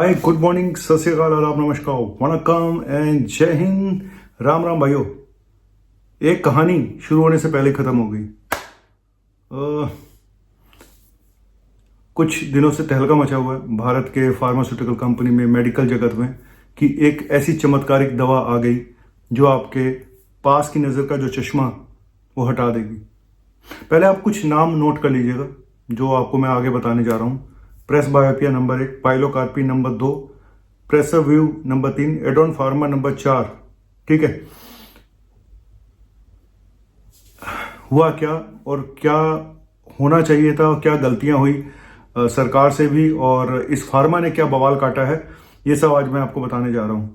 हाय, good morning, सत श्री अकाल, आदाब, नमस्कार, वणक्कम एंड जय हिंद। राम राम भाइयों। एक कहानी शुरू होने से पहले खत्म हो गई। कुछ दिनों से तहलका मचा हुआ है भारत के फार्मास्यूटिकल कंपनी में, मेडिकल जगत में, कि एक ऐसी चमत्कारिक दवा आ गई जो आपके पास की नज़र का जो चश्मा वो हटा देगी। पहले आप कुछ नाम नोट कर लीजिएगा जो आपको मैं आगे बताने जा रहा हूँ। Presbyopia number 1, pilocarpine number 2, Presvu number 3, एडॉन फार्मा नंबर 4। ठीक है, हुआ क्या और क्या होना चाहिए था और क्या गलतियां हुई सरकार से भी, और इस फार्मा ने क्या बवाल काटा है, ये सब आज मैं आपको बताने जा रहा हूं।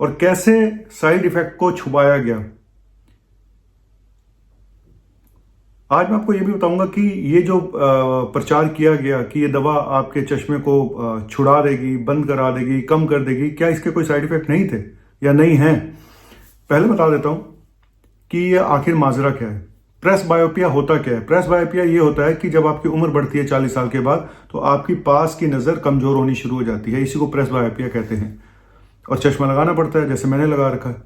और कैसे साइड इफेक्ट को छुपाया गया, आज मैं आपको ये भी बताऊंगा कि ये जो प्रचार किया गया कि ये दवा आपके चश्मे को छुड़ा देगी, बंद करा देगी, कम कर देगी, क्या इसके कोई साइड इफेक्ट नहीं थे या नहीं हैं। पहले बता देता हूं कि ये आखिर माजरा क्या है। प्रेसबायोपिया होता क्या है? प्रेसबायोपिया ये होता है कि जब आपकी उम्र बढ़ती है 40 साल के बाद, तो आपकी पास की नज़र कमजोर होनी शुरू हो जाती है। इसी को प्रेसबायोपिया कहते हैं और चश्मा लगाना पड़ता है, जैसे मैंने लगा रखा है।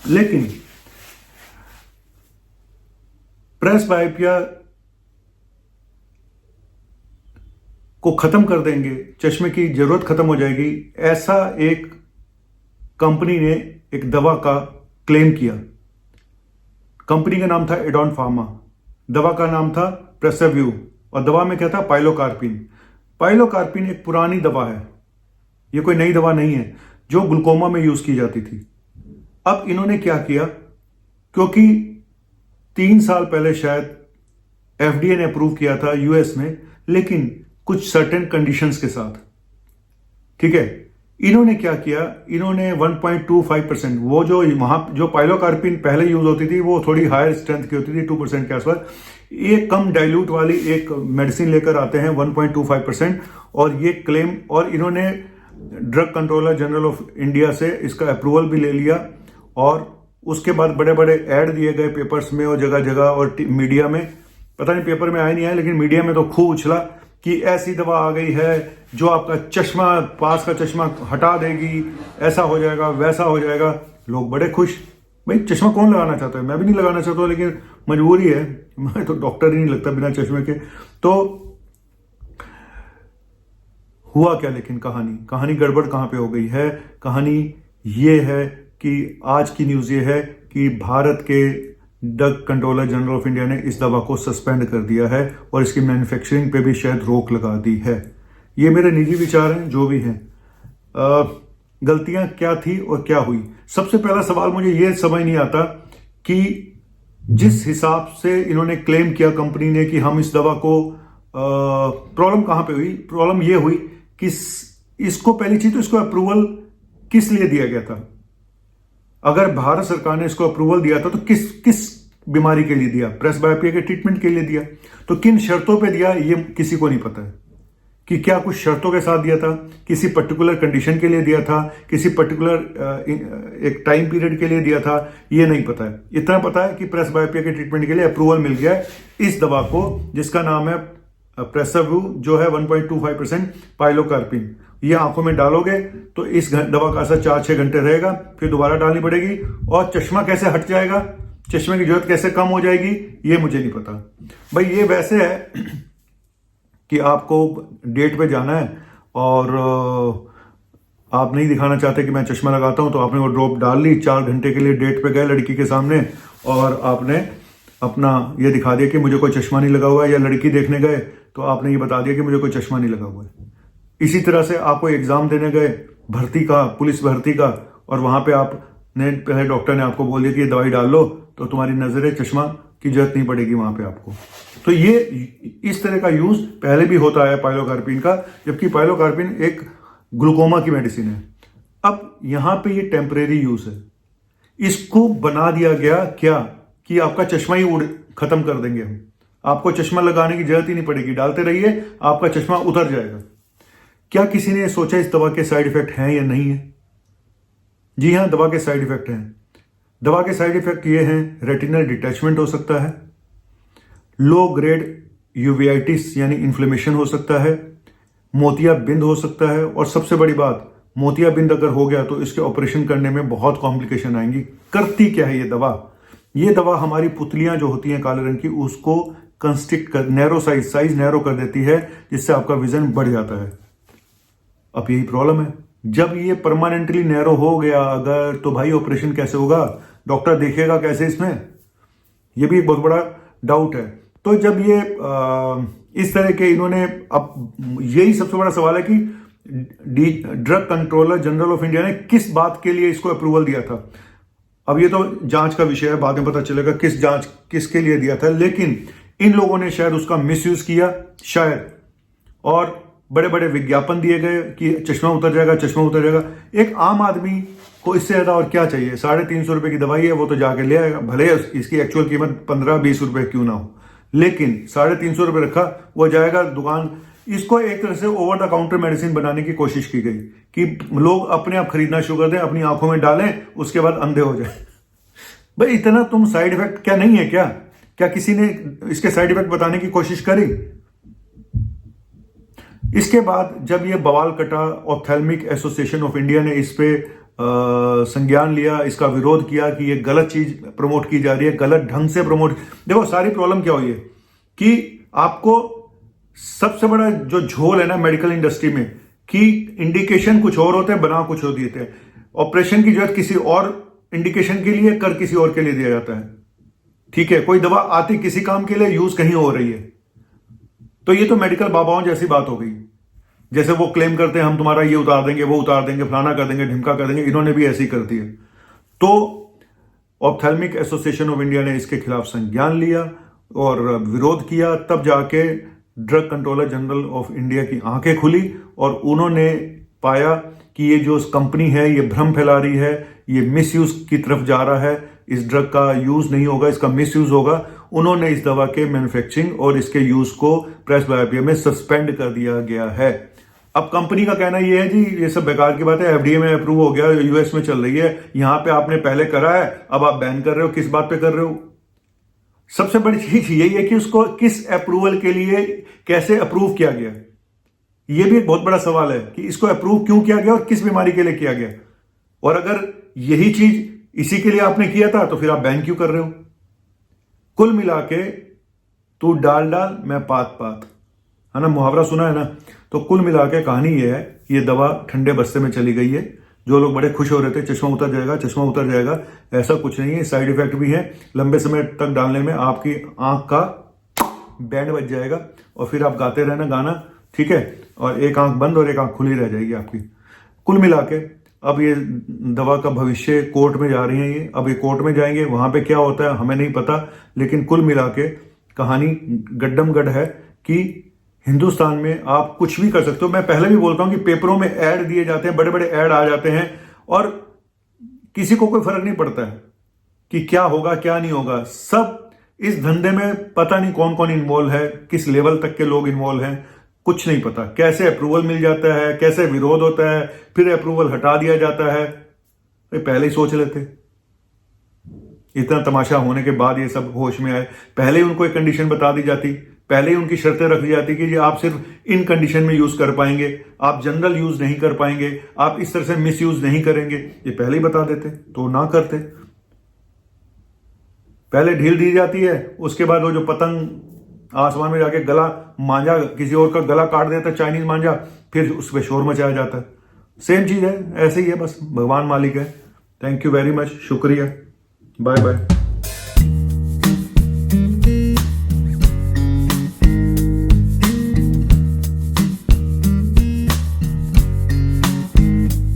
लेकिन प्रेसबायोपिया को खत्म कर देंगे, चश्मे की जरूरत खत्म हो जाएगी, ऐसा एक कंपनी ने एक दवा का क्लेम किया। कंपनी का नाम था एडॉन फार्मा, दवा का नाम था प्रेसरव्यू, और दवा में क्या था? पाइलोकार्पिन। पाइलोकार्पिन एक पुरानी दवा है, ये कोई नई दवा नहीं है, जो ग्लूकोमा में यूज की जाती थी। अब इन्होंने क्या किया, क्योंकि 3 साल पहले शायद एफडीए ने अप्रूव किया था यूएस में, लेकिन कुछ सर्टेन कंडीशंस के साथ। ठीक है, इन्होंने क्या किया, इन्होंने 1.25%, वो जो वहां जो पाइलोकार्पिन पहले यूज होती थी वो थोड़ी हायर स्ट्रेंथ की होती थी, 2% के आसपास, ये कम डाइल्यूट वाली एक मेडिसिन लेकर आते हैं 1.25%, और ये क्लेम, और इन्होंने drug controller general of India से इसका अप्रूवल भी ले लिया। और उसके बाद बड़े बड़े ऐड दिए गए पेपर्स में और जगह जगह, और मीडिया में, पता नहीं पेपर में आया नहीं आया, लेकिन मीडिया में तो खूब उछला कि ऐसी दवा आ गई है जो आपका चश्मा, पास का चश्मा हटा देगी, ऐसा हो जाएगा, वैसा हो जाएगा। लोग बड़े खुश। भाई, चश्मा कौन लगाना चाहता है? मैं भी नहीं लगाना चाहता, लेकिन मजबूरी है, मैं तो डॉक्टर ही नहीं लगता बिना चश्मे के। तो हुआ क्या, लेकिन कहानी गड़बड़ कहां पे हो गई है? कहानी ये है कि आज की न्यूज ये है कि भारत के drug controller general of India ने इस दवा को सस्पेंड कर दिया है और इसकी मैन्युफैक्चरिंग पे भी शायद रोक लगा दी है। ये मेरे निजी विचार हैं, जो भी हैं। गलतियां क्या थी और क्या हुई? सबसे पहला सवाल मुझे ये समझ नहीं आता कि जिस हिसाब से इन्होंने क्लेम किया कंपनी ने कि हम इस दवा को, प्रॉब्लम कहां पे हुई? प्रॉब्लम ये हुई कि इसको, पहली चीज तो इसको अप्रूवल किस लिए दिया गया था? अगर भारत सरकार ने इसको अप्रूवल दिया था तो किस बीमारी के लिए दिया? प्रेसबायोपिया के ट्रीटमेंट के लिए दिया। तो किन शर्तों पे दिया, ये किसी को नहीं पता है कि क्या कुछ शर्तों के साथ दिया था, किसी पर्टिकुलर कंडीशन के लिए दिया था, किसी पर्टिकुलर एक टाइम पीरियड के लिए दिया था, ये नहीं पता है। इतना पता है कि प्रेसबायोपिया के ट्रीटमेंट के लिए अप्रूवल मिल गया है इस दवा को, जिसका नाम है प्रेसरव्यू, जो है 1.25% पाइलोकार्पिन। ये आंखों में डालोगे तो इस दवा का असर 4-6 घंटे रहेगा, फिर दोबारा डालनी पड़ेगी। और चश्मा कैसे हट जाएगा, चश्मे की जरूरत कैसे कम हो जाएगी, ये मुझे नहीं पता। भाई, ये वैसे है कि आपको डेट पे जाना है और आप नहीं दिखाना चाहते कि मैं चश्मा लगाता हूं, तो आपने वो ड्रॉप डाल ली, 4 घंटे के लिए डेट पे गए लड़की के सामने, और आपने अपना ये दिखा दिया कि मुझे कोई चश्मा नहीं लगा हुआ है, या लड़की देखने गए तो आपने ये बता दिया कि मुझे कोई चश्मा नहीं लगा हुआ है। इसी तरह से आपको एग्जाम देने गए भर्ती का, पुलिस भर्ती का, और वहां पे आपने, पहले डॉक्टर ने आपको बोल दिया कि ये दवाई डाल लो तो तुम्हारी नजरें, चश्मा की जरूरत नहीं पड़ेगी वहां पे आपको। तो ये इस तरह का यूज पहले भी होता है पाइलोकार्पिन का, जबकि पाइलोकार्पिन एक ग्लूकोमा की मेडिसिन है। अब यहां पे ये टेम्परेरी यूज है, इसको बना दिया गया क्या कि आपका चश्मा ही खत्म कर देंगे हम, आपको चश्मा लगाने की जरूरत ही नहीं पड़ेगी, डालते रहिए, आपका चश्मा उतर जाएगा। क्या किसी ने सोचा इस दवा के साइड इफेक्ट हैं या नहीं है? जी हां, दवा के साइड इफेक्ट हैं। दवा के साइड इफेक्ट ये हैं, रेटिनल डिटैचमेंट हो सकता है, लो ग्रेड यूवेइटिस यानी इन्फ्लेमेशन हो सकता है, मोतियाबिंद हो सकता है, और सबसे बड़ी बात, मोतियाबिंद अगर हो गया तो इसके ऑपरेशन करने में बहुत कॉम्प्लिकेशन आएंगी। करती क्या है ये दवा? ये दवा हमारी पुतलियां जो होती हैं काले रंग की, उसको कंस्ट्रिक्ट कर, नैरो साइज नैरो कर देती है, जिससे आपका विजन बढ़ जाता है। अब यही प्रॉब्लम है, जब ये परमानेंटली नैरो हो गया अगर, तो भाई ऑपरेशन कैसे होगा? डॉक्टर देखेगा कैसे इसमें? ये भी एक बहुत बड़ा डाउट है। तो जब ये इस तरह के इन्होंने, अब यही सबसे बड़ा सवाल है कि drug controller general of India ने किस बात के लिए इसको अप्रूवल दिया था। अब ये तो जांच का विषय है, बाद में पता चलेगा किस जांच किसके लिए दिया था, लेकिन इन लोगों ने शायद उसका मिसयूज किया शायद, और बड़े बड़े विज्ञापन दिए गए कि चश्मा उतर जाएगा, चश्मा उतर जाएगा। एक आम आदमी को इससे ज्यादा और क्या चाहिए? 350 रुपए की दवाई है, वो तो जाके ले आएगा, भले इसकी एक्चुअल कीमत 15-20 रुपए क्यों ना हो, लेकिन 350 रुपए रखा, वो जाएगा दुकान। इसको एक तरह से ओवर द काउंटर मेडिसिन बनाने की कोशिश की गई कि लोग अपने आप खरीदना शुरू कर दें, अपनी आंखों में डालें, उसके बाद अंधे हो जाए। भाई इतना तुम साइड इफेक्ट क्या नहीं है क्या? क्या किसी ने इसके साइड इफेक्ट बताने की कोशिश करी? इसके बाद जब ये बवाल कटा, ऑप्थेल्मिक एसोसिएशन ऑफ इंडिया ने इस पे संज्ञान लिया, इसका विरोध किया कि ये गलत चीज प्रमोट की जा रही है, गलत ढंग से प्रमोट। देखो सारी प्रॉब्लम क्या हुई है कि आपको सबसे बड़ा जो झोल है ना मेडिकल इंडस्ट्री में, कि इंडिकेशन कुछ और होते हैं, बना कुछ और देते हैं। ऑपरेशन की जरूरत किसी और इंडिकेशन के लिए, कर किसी और के लिए दिया जाता है। ठीक है, कोई दवा आती किसी काम के लिए, यूज कहीं हो रही है। तो ये तो मेडिकल बाबाओं जैसी बात हो गई। जैसे वो क्लेम करते हैं हम तुम्हारा ये उतार देंगे, वो उतार देंगे, फलाना कर देंगे, ढिमका कर देंगे, इन्होंने भी ऐसी कर दी है। तो ऑप्थेल्मिक एसोसिएशन ऑफ इंडिया ने इसके खिलाफ संज्ञान लिया और विरोध किया। तब जाके drug controller general of India की आंखें खुली और उन्होंने पाया कि ये जो कंपनी है ये भ्रम फैला रही है, ये मिसयूज की तरफ जा रहा है, इस ड्रग का यूज नहीं होगा, इसका मिसयूज होगा। उन्होंने इस दवा के मैन्युफैक्चरिंग और इसके यूज को प्रेस बायोपिया में सस्पेंड कर दिया गया है। अब कंपनी का कहना यह है जी ये सब बेकार की बात है, एफडीए में अप्रूव हो गया, यूएस में चल रही है, यहां पे आपने पहले करा है, अब आप बैन कर रहे हो, किस बात पे कर रहे हो? सबसे बड़ी चीज यही है कि उसको किस अप्रूवल के लिए, कैसे अप्रूव किया गया, यह भी एक बहुत बड़ा सवाल है कि इसको अप्रूव क्यों किया गया और किस बीमारी के लिए किया गया। और अगर यही चीज इसी के लिए आपने किया था तो फिर आप बैन क्यों कर रहे हो? कुल मिला के तू डाल डाल मैं पात पात, है ना, मुहावरा सुना है ना। तो कुल मिला के कहानी ये है, ये दवा ठंडे बस्ते में चली गई है। जो लोग बड़े खुश हो रहे थे चश्मा उतर जाएगा, चश्मा उतर जाएगा, ऐसा कुछ नहीं है। साइड इफेक्ट भी है, लंबे समय तक डालने में आपकी आंख का बैंड बज जाएगा और फिर आप गाते रहना गाना, ठीक है, और एक आंख बंद और एक आंख खुली रह जाएगी आपकी। कुल मिला के अब ये दवा का भविष्य, कोर्ट में जा रही है ये, अब ये कोर्ट में जाएंगे, वहां पे क्या होता है हमें नहीं पता, लेकिन कुल मिला के कहानी गड्डम गड है कि हिंदुस्तान में आप कुछ भी कर सकते हो। मैं पहले भी बोलता हूं कि पेपरों में ऐड दिए जाते हैं, बड़े बड़े ऐड आ जाते हैं और किसी को कोई फर्क नहीं पड़ता है कि क्या होगा क्या नहीं होगा। सब इस धंधे में पता नहीं कौन कौन इन्वॉल्व है, किस लेवल तक के लोग इन्वॉल्व हैं, कुछ नहीं पता। कैसे अप्रूवल मिल जाता है, कैसे विरोध होता है, फिर अप्रूवल हटा दिया जाता है। पहले ही सोच लेते, इतना तमाशा होने के बाद ये सब होश में आए। पहले ही उनको एक कंडीशन बता दी जाती, पहले ही उनकी शर्तें रख दी जाती कि जी आप सिर्फ इन कंडीशन में यूज कर पाएंगे, आप जनरल यूज नहीं कर पाएंगे, आप इस तरह से मिस यूज नहीं करेंगे, ये पहले ही बता देते तो ना करते। पहले ढील दी जाती है, उसके बाद वो जो पतंग आसमान में जाके गला मांझा, किसी और का गला काट देता है, चाइनीज मांझा, फिर उस पर शोर मचाया जाता है। सेम चीज है, ऐसे ही है, बस भगवान मालिक है। थैंक यू वेरी मच, शुक्रिया, बाय बाय।